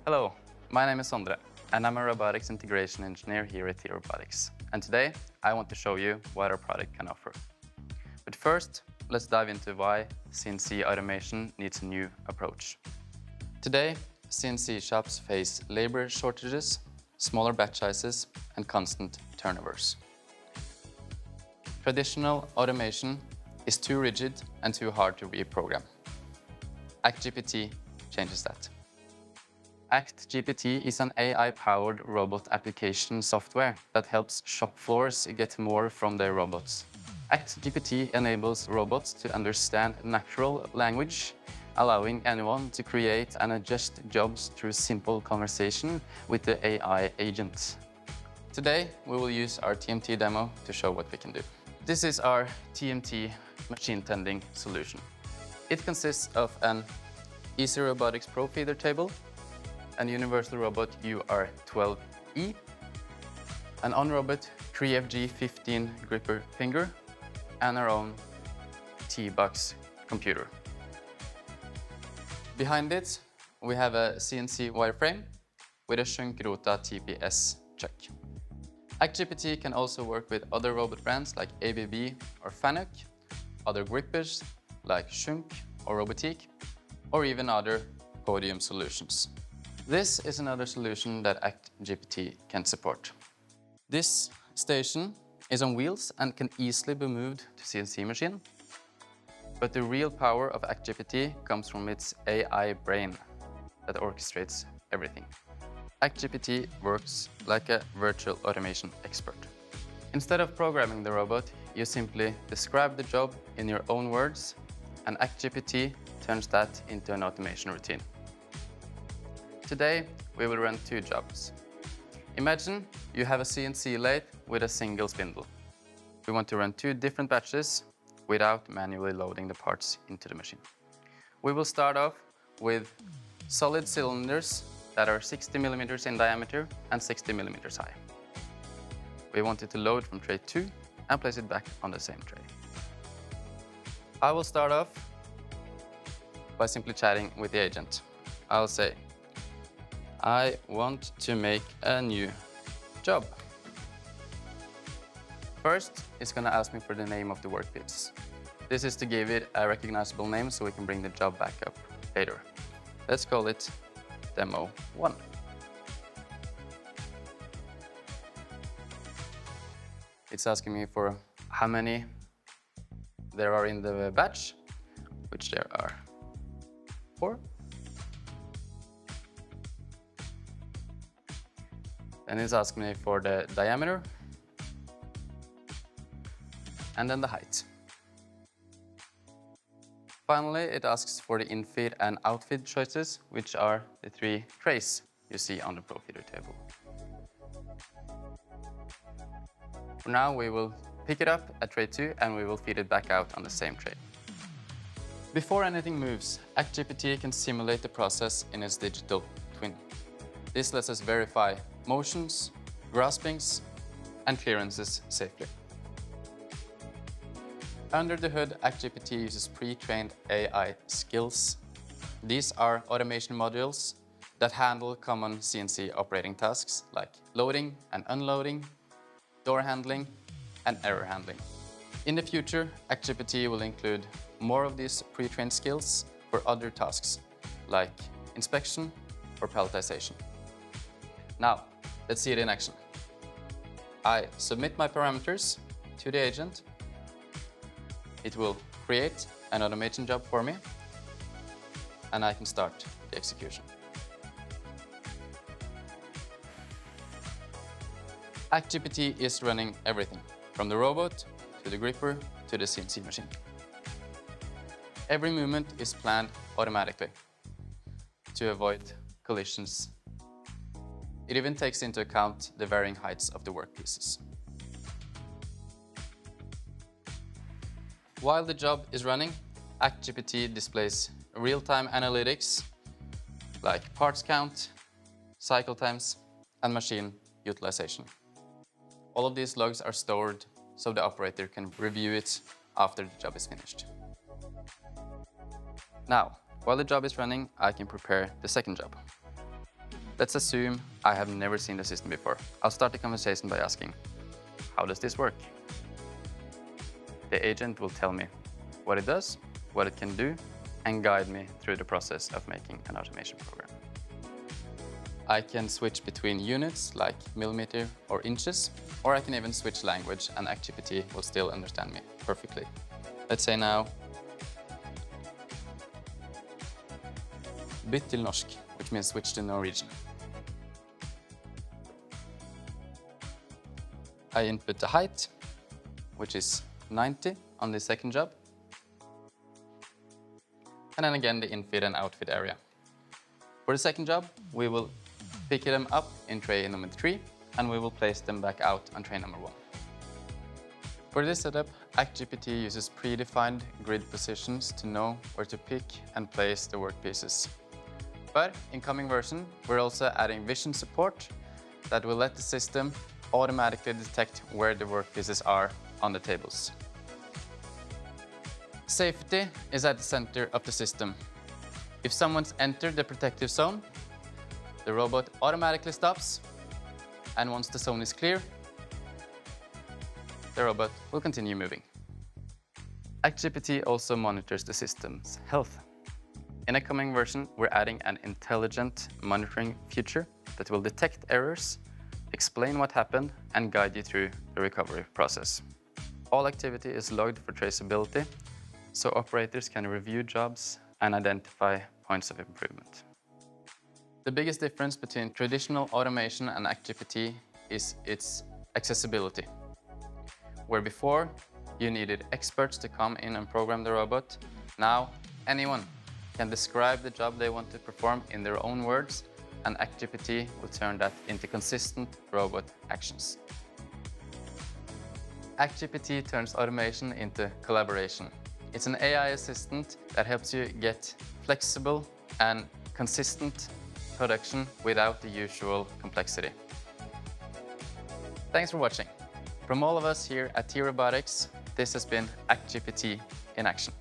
Hello, my name is Sondre, and I'm a Robotics Integration Engineer here at T-ROBOTICS. And today, I want to show you what our product can offer. But first, let's dive into why CNC automation needs a new approach. Today, CNC shops face labor shortages, smaller batch sizes, and constant turnovers. Traditional automation is too rigid and too hard to reprogram. ActGPT changes that. ActGPT is an AI-powered robot application software that helps shop floors get more from their robots. ActGPT enables robots to understand natural language, allowing anyone to create and adjust jobs through simple conversation with the AI agent. Today, we will use our TMT demo to show what we can do. This is our TMT machine tending solution. It consists of an EasyRobotics ProFeeder table, an universal robot UR12E, an OnRobot 3FG15 gripper finger, and our own T-box computer. Behind it, we have a CNC wireframe with a Schunk Rota TPS chuck. ActGPT can also work with other robot brands like ABB or Fanuc, other grippers like Schunk or Robotics, or even other podium solutions. This is another solution that ActGPT can support. This station is on wheels and can easily be moved to CNC machine. But the real power of ActGPT comes from its AI brain that orchestrates everything. ActGPT works like a virtual automation expert. Instead of programming the robot, you simply describe the job in your own words, and ActGPT turns that into an automation routine. Today, we will run two jobs. Imagine you have a CNC lathe with a single spindle. We want to run two different batches without manually loading the parts into the machine. We will start off with solid cylinders that are 60 millimeters in diameter and 60 millimeters high. We want it to load from tray 2 and place it back on the same tray. I will start off by simply chatting with the agent. I'll say, I want to make a new job. First, it's going to ask me for the name of the workpiece. This is to give it a recognizable name so we can bring the job back up later. Let's call it Demo 1. It's asking me for how many there are in the batch, which there are 4. Then it's asking me for the diameter and then the height. Finally, it asks for the infeed and outfeed choices, which are the 3 trays you see on the ProFeeder table. For now, we will pick it up at tray 2 and we will feed it back out on the same tray. Before anything moves, ActGPT can simulate the process in its digital twin. This lets us verify motions, graspings, and clearances safely. Under the hood, ActGPT uses pre-trained AI skills. These are automation modules that handle common CNC operating tasks like loading and unloading, door handling, and error handling. In the future, ActGPT will include more of these pre-trained skills for other tasks like inspection or palletization. Now, let's see it in action. I submit my parameters to the agent. It will create an automation job for me, and I can start the execution. ActGPT is running everything, from the robot to the gripper to the CNC machine. Every movement is planned automatically to avoid collisions. It even takes into account the varying heights of the workpieces. While the job is running, ActGPT displays real-time analytics like parts count, cycle times, and machine utilization. All of these logs are stored so the operator can review it after the job is finished. Now, while the job is running, I can prepare the second job. Let's assume I have never seen the system before. I'll start the conversation by asking, how does this work? The agent will tell me what it does, what it can do, and guide me through the process of making an automation program. I can switch between units like millimeter or inches, or I can even switch language and ActGPT will still understand me perfectly. Let's say now, bytt til norsk, which means switch to Norwegian. I input the height, which is 90 on the second job. And then again, the infit and outfit area. For the second job, we will pick them up in tray number 3, and we will place them back out on tray number 1. For this setup, ActGPT uses predefined grid positions to know where to pick and place the workpieces. But in coming version, we're also adding vision support that will let the system automatically detect where the workpieces are on the tables. Safety is at the center of the system. If someone's entered the protective zone, the robot automatically stops, and once the zone is clear, the robot will continue moving. ActGPT also monitors the system's health. In a coming version, we're adding an intelligent monitoring feature that will detect errors, explain what happened, and guide you through the recovery process. All activity is logged for traceability, so operators can review jobs and identify points of improvement. The biggest difference between traditional automation and ActGPT is its accessibility. Where before you needed experts to come in and program the robot, now anyone can describe the job they want to perform in their own words, and ActGPT will turn that into consistent robot actions. ActGPT turns automation into collaboration. It's an AI assistant that helps you get flexible and consistent production without the usual complexity. Thanks for watching. From all of us here at T-ROBOTICS, this has been ActGPT in action.